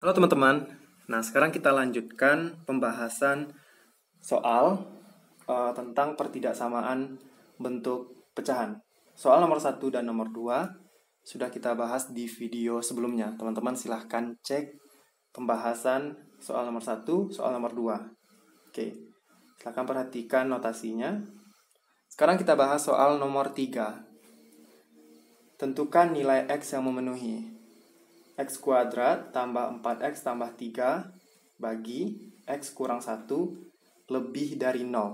Halo teman-teman, nah sekarang kita lanjutkan pembahasan soal tentang pertidaksamaan bentuk pecahan. Soal nomor 1 dan nomor 2 sudah kita bahas di video sebelumnya. Teman-teman silahkan cek pembahasan soal nomor 1, soal nomor 2. Oke, silahkan perhatikan notasinya. Sekarang kita bahas soal nomor 3. Tentukan nilai X yang memenuhi X kuadrat tambah 4X tambah 3 bagi X kurang 1 lebih dari 0.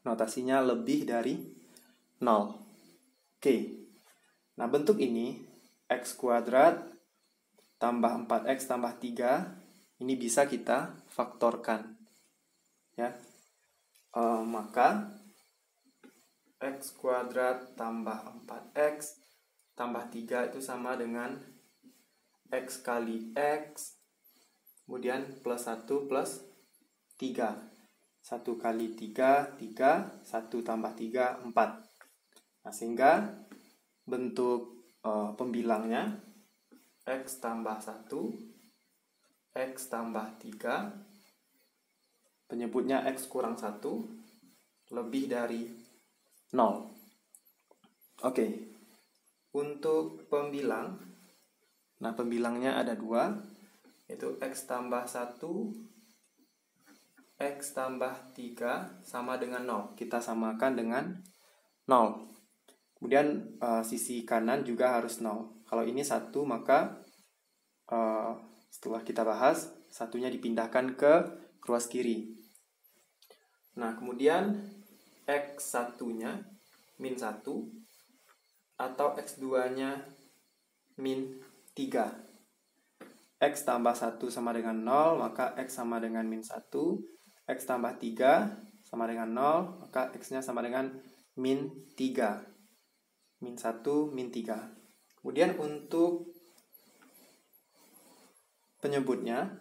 Notasinya lebih dari 0. Oke. Nah, bentuk ini X kuadrat tambah 4X tambah 3 ini bisa kita faktorkan. Ya. Maka X kuadrat tambah 4X tambah 3 itu sama dengan X kali X, kemudian plus 1 plus 3. 1 kali 3, 3, 1 tambah 3, 4. Nah, sehingga bentuk pembilangnya X tambah 1, X tambah 3, penyebutnya X kurang 1, lebih dari 0. Oke, untuk pembilang, nah, pembilangnya ada 2, yaitu X tambah 1, X tambah 3 sama dengan 0. Kita samakan dengan 0. Kemudian sisi kanan juga harus 0. Kalau ini 1, maka setelah kita bahas, satunya dipindahkan ke ruas kiri. Nah, kemudian X1-nya min 1 atau X2-nya min 3. X tambah 1 sama dengan 0, maka X sama dengan min 1. X tambah 3 sama dengan 0, maka X-nya sama dengan min 3. Min 1, min 3. Kemudian untuk penyebutnya,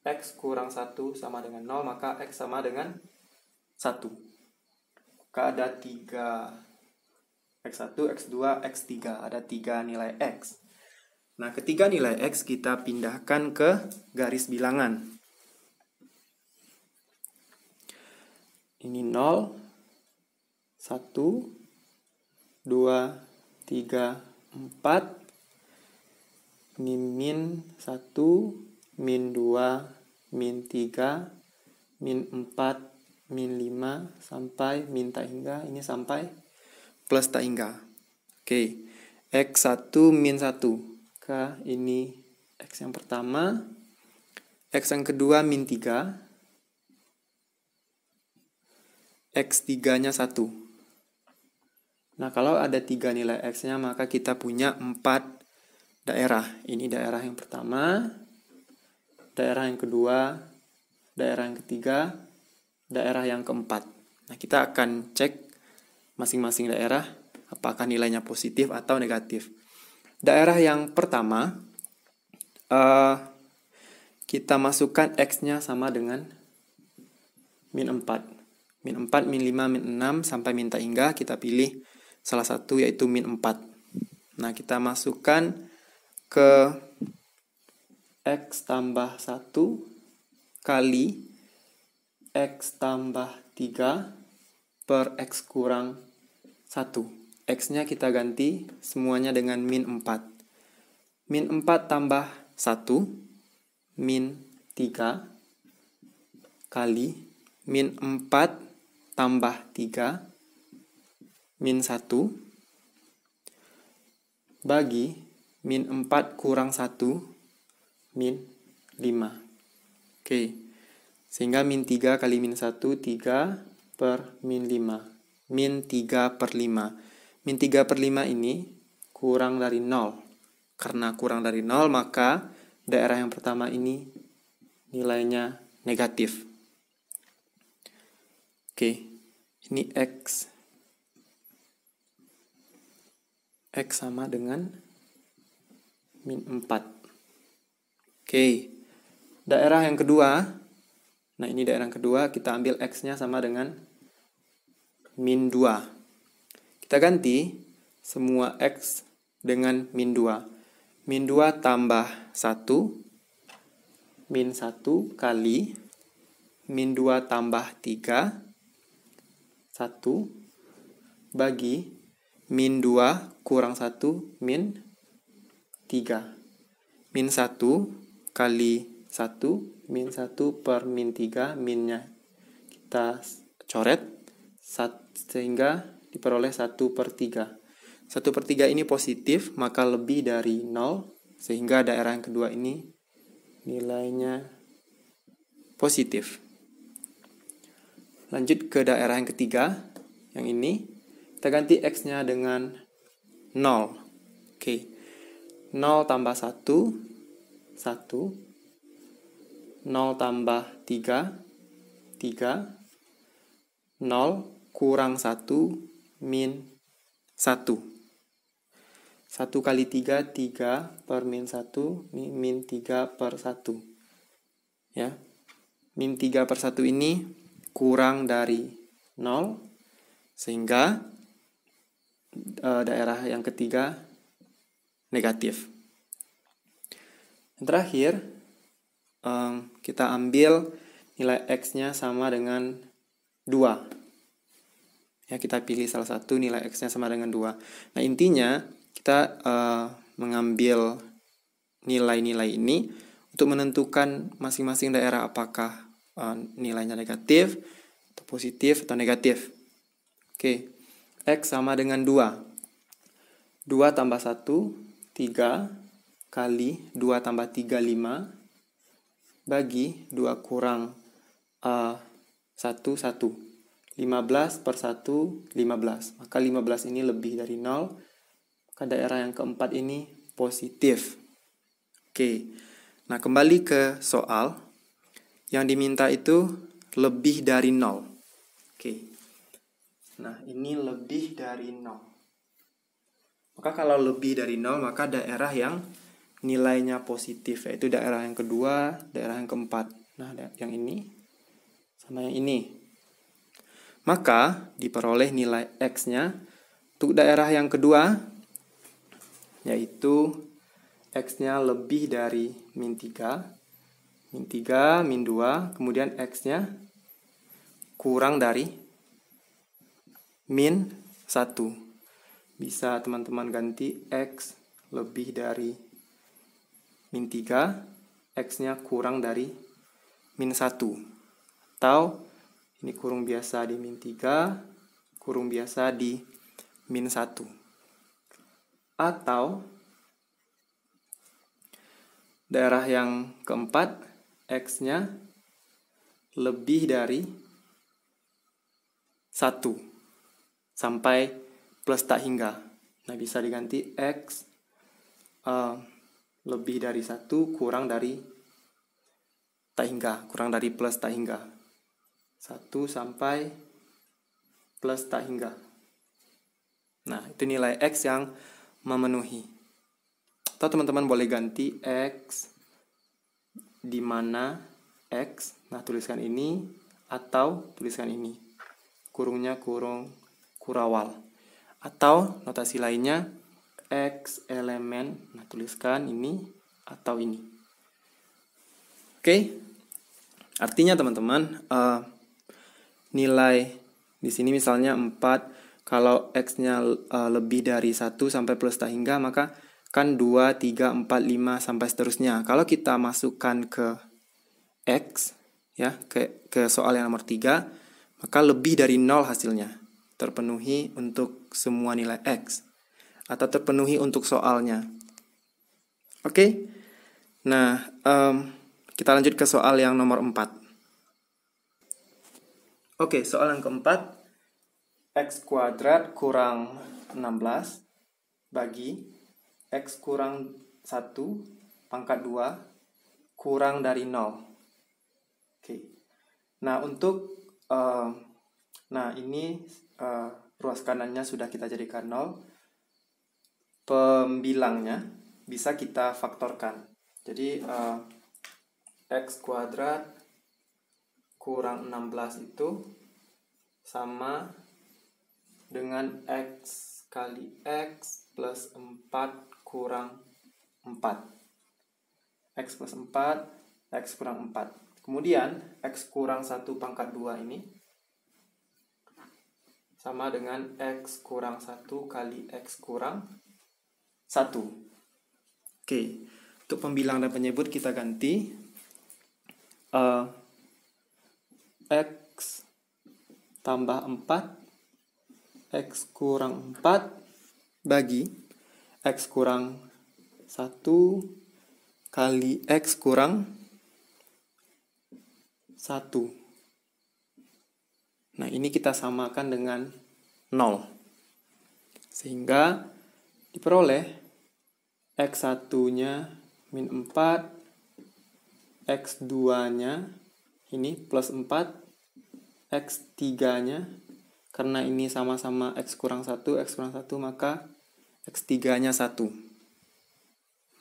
X kurang 1 sama dengan 0, maka X sama dengan 1. Maka ada 3 X1, X2, X3. Ada 3 nilai X. Nah, ketiga nilai X kita pindahkan ke garis bilangan. Ini 0, 1, 2, 3, 4. Ini min 1, min 2, min 3, min 4, min 5, sampai min tak hingga. Ini sampai plus tak hingga. Oke, X1 min 1. Ini X yang pertama, X yang kedua min 3, X3-nya 1. Nah, kalau ada 3 nilai X-nya, maka kita punya 4 daerah. Ini daerah yang pertama, daerah yang kedua, daerah yang ketiga, daerah yang keempat. Nah, kita akan cek masing-masing daerah apakah nilainya positif atau negatif. Daerah yang pertama, kita masukkan X-nya sama dengan min 4. Min 4, min 5, min 6, sampai min tak hingga, kita pilih salah satu yaitu min 4. Nah, kita masukkan ke X tambah 1 kali X tambah 3 per X kurang 1. X-nya kita ganti semuanya dengan min 4. Min 4 tambah 1, min 3, kali min 4 tambah 3, min 1, bagi min 4 kurang 1, min 5. Oke, sehingga min 3 kali min 1, 3 per min 5. Min 3 per 5. Min 3 per 5 ini kurang dari 0. Karena kurang dari 0, maka daerah yang pertama ini nilainya negatif. Oke, ini X. X sama dengan min 4. Oke, daerah yang kedua. Nah, ini daerah yang kedua, kita ambil X-nya sama dengan min 2. Kita ganti semua X dengan min 2. Min 2 tambah 1 min 1 kali min 2 tambah 3, 1, bagi min 2 kurang 1, min 3. Min 1 kali 1, min 1 per min 3, minnya kita coret, sehingga diperoleh 1/3. 1/3 ini positif, maka lebih dari 0, sehingga daerah yang kedua ini nilainya positif. Lanjut ke daerah yang ketiga, yang ini. Kita ganti X-nya dengan 0. Oke. 0 tambah 1, 1. 0 tambah 3, 3. 0 kurang 1, min 1. 1 kali 3, 3 per min 1, ini min 3/1. Ya. Min 3/1 ini kurang dari 0, sehingga daerah yang ketiga negatif. Yang terakhir, kita ambil nilai X-nya sama dengan 2. Ya, kita pilih salah satu, nilai X-nya sama dengan 2. Nah, intinya kita mengambil nilai-nilai ini untuk menentukan masing-masing daerah apakah nilainya negatif, atau positif, atau negatif. Oke, X sama dengan 2. 2 tambah 1, 3, kali 2 tambah 3, 5, bagi 2 kurang 1, 1. 15/1, 15. Maka 15 ini lebih dari 0. Maka daerah yang keempat ini positif. Oke, nah kembali ke soal. Yang diminta itu lebih dari 0. Oke. Nah, ini lebih dari 0. Maka kalau lebih dari 0, maka daerah yang nilainya positif, yaitu daerah yang kedua, daerah yang keempat. Nah, yang ini sama yang ini. Maka diperoleh nilai X-nya untuk daerah yang kedua, yaitu X-nya lebih dari min 3, min 3, min 2, kemudian X-nya kurang dari min 1. Bisa teman-teman ganti X lebih dari min 3, X-nya kurang dari min 1. Atau ini kurung biasa di min 3, kurung biasa di min 1. Atau daerah yang keempat, X-nya lebih dari 1 sampai plus tak hingga. Nah, bisa diganti X lebih dari 1 kurang dari tak hingga, kurang dari plus tak hingga. 1 sampai plus tak hingga. Nah, itu nilai X yang memenuhi. Atau teman-teman boleh ganti X di mana X, nah tuliskan ini, atau tuliskan ini. Kurungnya kurung kurawal. Atau notasi lainnya X elemen, nah tuliskan ini atau ini. Oke. Artinya teman-teman, nilai di sini misalnya 4, kalau X-nya lebih dari 1 sampai plus tak hingga, maka kan 2, 3, 4, 5 sampai seterusnya. Kalau kita masukkan ke X, ya, ke soal yang nomor 3, maka lebih dari 0 hasilnya. Terpenuhi untuk semua nilai X, atau terpenuhi untuk soalnya. Oke. Nah, kita lanjut ke soal yang nomor 4. Oke, soal yang keempat. X kuadrat kurang 16 bagi X kurang 1 pangkat 2 kurang dari 0. Oke. Nah, untuk ini ruas kanannya sudah kita jadikan 0. Pembilangnya bisa kita faktorkan. Jadi X kuadrat kurang 16 itu sama dengan X kali X plus 4 kurang 4. X plus 4, X kurang 4. Kemudian, X kurang 1 pangkat 2 ini sama dengan X kurang 1 kali X kurang 1. Oke, untuk pembilang dan penyebut kita ganti X tambah 4 X kurang 4 bagi X kurang 1 kali X kurang 1. Nah, ini kita samakan dengan 0. Sehingga diperoleh X1-nya min 4, X2-nya ini plus 4, X3-nya, karena ini sama-sama X kurang 1, maka X3-nya 1.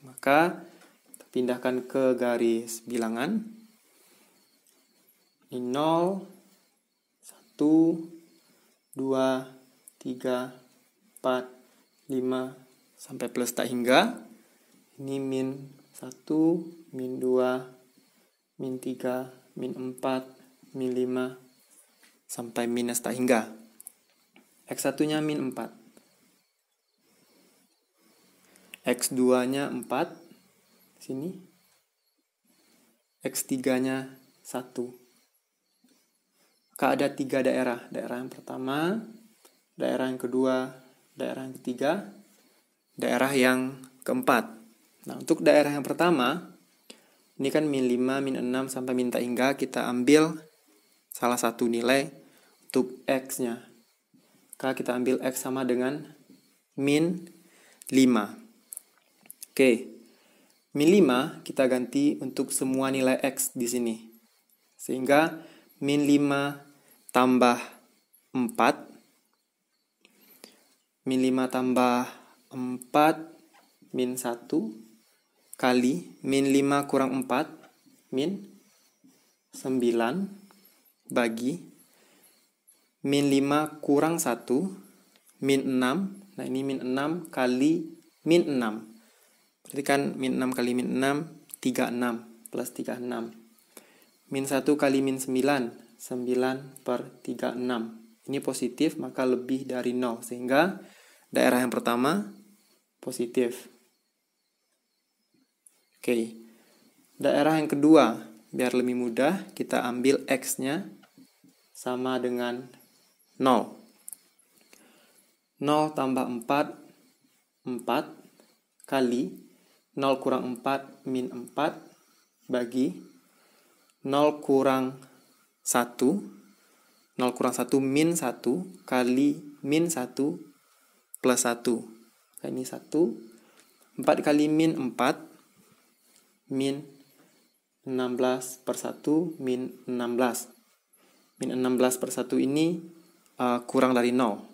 Maka kita pindahkan ke garis bilangan. Ini 0, 1, 2, 3, 4, 5, sampai plus tak hingga. Ini min 1, min 2, min 3, min 4, min 5, sampai minus tak hingga. X1-nya min 4. X2-nya 4. Sini. X3-nya 1. Maka ada 3 daerah. Daerah yang pertama, daerah yang kedua, daerah yang ketiga, daerah yang keempat. Nah, untuk daerah yang pertama, ini kan min 5, min 6, sampai min tak hingga. Kita ambil salah satu nilai untuk X-nya. Maka kita ambil X sama dengan min 5. Oke, min 5 kita ganti untuk semua nilai X di sini. Sehingga min 5 tambah 4, min 5 tambah 4, min 1, kali min 5 kurang 4, min 9, bagi min 5 kurang 1, min 6. Nah, ini min 6 kali min 6. Berarti kan min 6 kali min 6, 36, plus 36. Min 1 kali min 9, 9 per 36. Ini positif, maka lebih dari 0. Sehingga daerah yang pertama positif. Oke. Daerah yang kedua, biar lebih mudah, kita ambil X-nya sama dengan 0. 0 tambah 4, 4, kali 0 kurang 4, min 4, bagi 0 kurang 1, 0 kurang 1, min 1, kali min 1, plus 1. Nah, ini 1. 4 kali min 4, min 16 per 1, min 16. Min 16 per 1 ini kurang dari 0.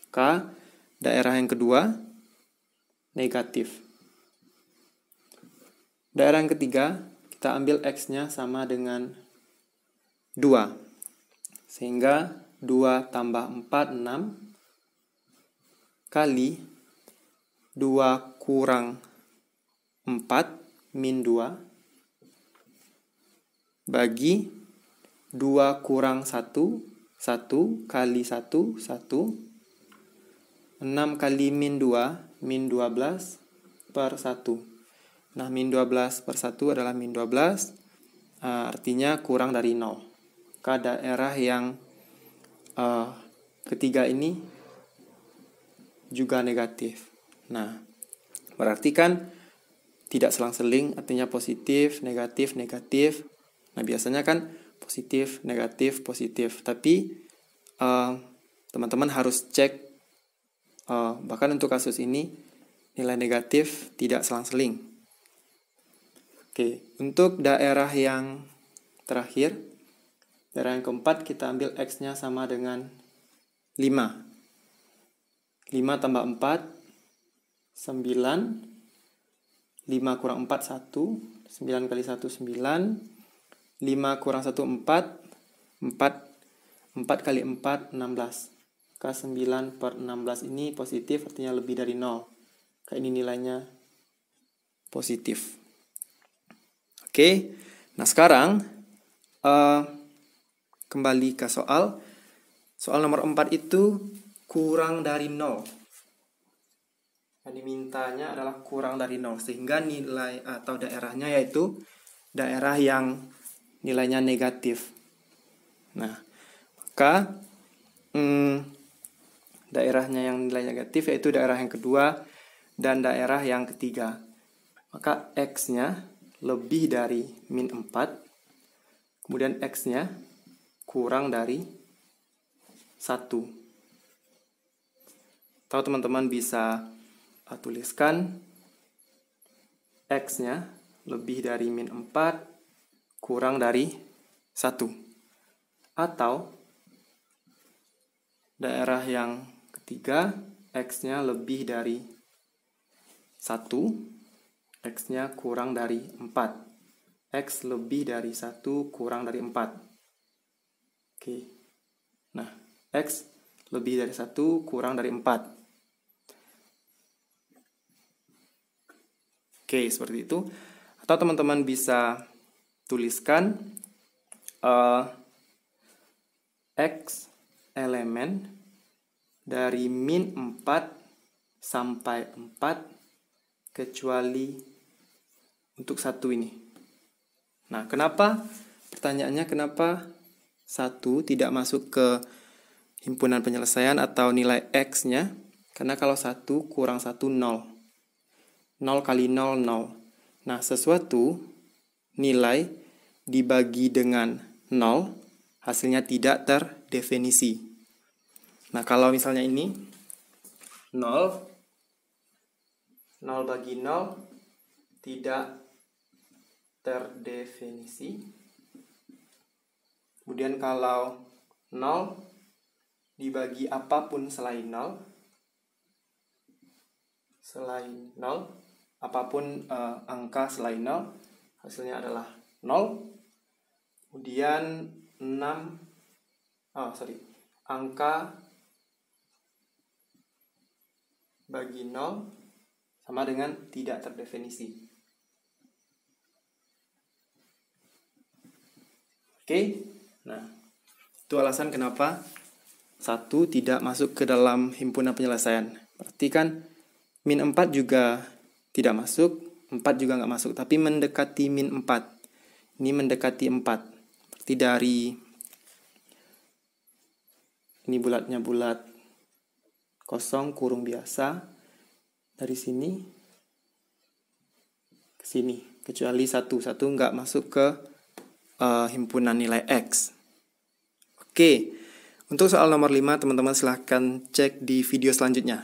Maka daerah yang kedua negatif. Daerah yang ketiga, kita ambil X-nya sama dengan 2. Sehingga 2 tambah 4, 6, kali 2 kurang 4, min 2, bagi 2 kurang 1, 1, kali 1, 1. 6 kali min 2, min 12 per 1. Nah, min 12 per 1 adalah min 12, artinya kurang dari 0. Maka daerah yang ketiga ini juga negatif. Nah, berarti kan tidak selang-seling, artinya positif, negatif, negatif. Nah, biasanya kan positif, negatif, positif. Tapi teman-teman harus cek, bahkan untuk kasus ini nilai negatif tidak selang-seling. Oke, untuk daerah yang terakhir, daerah yang keempat, kita ambil X-nya sama dengan 5. 5 tambah 4, 9. 5 kurang 4, 1. 9 kali 1, 9. 5 kurang 1, 4. 4 kali 4, 16. Maka 9 per 16 ini positif, artinya lebih dari 0. Maka ini nilainya positif. Oke, nah sekarang kembali ke soal. Soal nomor 4 itu kurang dari 0. Yang dimintanya adalah kurang dari 0, sehingga nilai atau daerahnya yaitu daerah yang nilainya negatif. Nah, maka daerahnya yang nilai negatif yaitu daerah yang kedua dan daerah yang ketiga. Maka X-nya lebih dari min 4, kemudian X-nya kurang dari 1. Atau teman-teman bisa tuliskan X-nya lebih dari min 4 kurang dari 1. Atau daerah yang ketiga, X-nya lebih dari 1, X-nya kurang dari 4. X lebih dari 1 kurang dari 4. Oke. Nah, X lebih dari 1 kurang dari 4. Oke, seperti itu. Atau teman-teman bisa tuliskan X elemen dari min 4 sampai 4 kecuali untuk 1 ini. Nah, kenapa? Pertanyaannya kenapa 1 tidak masuk ke himpunan penyelesaian atau nilai X-nya? Karena kalau 1 kurang 1, 0. 0 kali 0, 0. Nah, sesuatu nilai dibagi dengan 0, hasilnya tidak terdefinisi. Nah, kalau misalnya ini 0, 0 bagi 0 tidak terdefinisi. Kemudian kalau 0 dibagi apapun selain 0, apapun angka selain 0, hasilnya adalah 0. Kemudian angka bagi 0 sama dengan tidak terdefinisi. Oke, nah itu alasan kenapa 1 tidak masuk ke dalam himpunan penyelesaian. Berarti kan min 4 juga tidak masuk, 4 juga nggak masuk, tapi mendekati min 4. Ini mendekati 4. Berarti dari ini bulatnya bulat kosong kurung biasa, dari sini ke sini, kecuali 1 nggak masuk ke himpunan nilai X. Oke, untuk soal nomor 5 teman-teman silahkan cek di video selanjutnya.